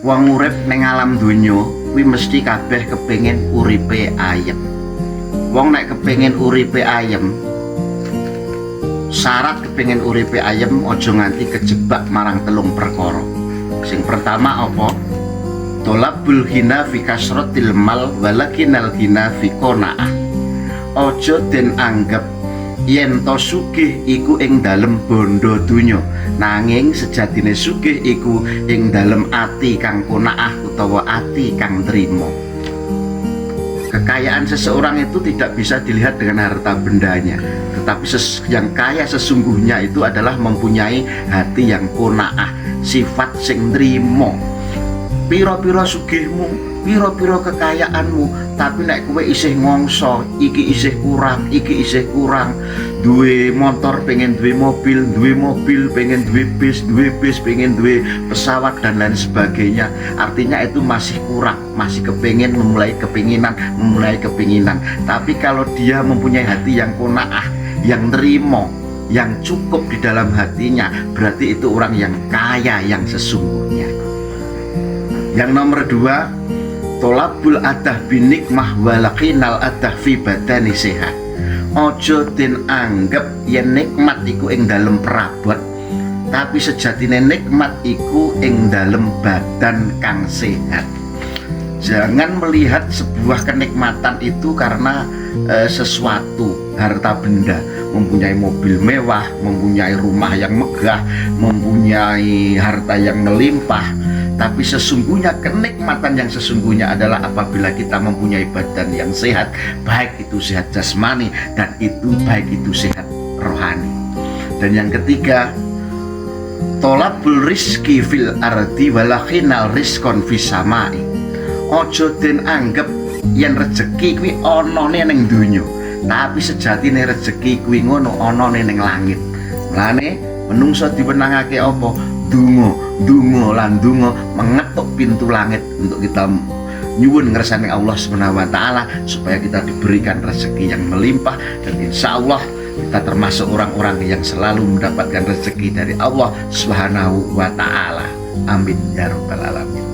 Wong urip ning alam donya kuwi mesti kabeh kepengin uripe ayem. Wong nek kepengin uripe ayem, syarat kepengin uripe ayem aja nganti kejebak marang telung perkara. Sing pertama apa? Tolabul ghina fi kasratil mal walakinal ghina fi qanaah. Aja den anggap yen to sugih iku ing dalem bondo donya, nanging sejatine sugih iku ing dalem ati kang qanaah utawa ati kang trima. Kekayaan seseorang itu tidak bisa dilihat dengan harta bendanya, tetapi yang kaya sesungguhnya itu adalah mempunyai hati yang qanaah, sifat sing trima. Piro-piro sugihmu, piro-piro kekayaanmu, tapi nek kowe isih ngongso, iki isih kurang, duwe motor pengen duwe mobil pengen duwe bis pengen duwe pesawat dan lain sebagainya, artinya itu masih kurang, masih memulai kepinginan. Tapi kalau dia mempunyai hati yang qanaah, yang terima, yang cukup di dalam hatinya, berarti itu orang yang kaya yang sesungguhnya. Yang nomor 2, tolabul adah binikmah walakinal adah fi badani sehat. Ojo den anggap yen nikmat iku ing dalem perabot, tapi sejatine nikmat iku ing dalem badan kang sehat. Jangan melihat sebuah kenikmatan itu karena sesuatu harta benda, mempunyai mobil mewah, mempunyai rumah yang megah, mempunyai harta yang melimpah. Tapi sesungguhnya kenikmatan yang sesungguhnya adalah apabila kita mempunyai badan yang sehat, baik itu sehat jasmani dan baik itu sehat rohani. Dan yang ketiga, tolabul rizki fil ardi walakinal rizkon fis samai. Ojo den anggap yen rezeki kuwi onone ning donya, tapi sejatine rezeki kuwi ngono onone ning langit. Mulane menungso diwenangake apa? Dungo mengetuk pintu langit untuk kita nyuwun ngersani Allah Subhanahu wa taala supaya kita diberikan rezeki yang melimpah, dan insya Allah kita termasuk orang-orang yang selalu mendapatkan rezeki dari Allah Subhanahu wa taala. Amin ya rabbal alamin.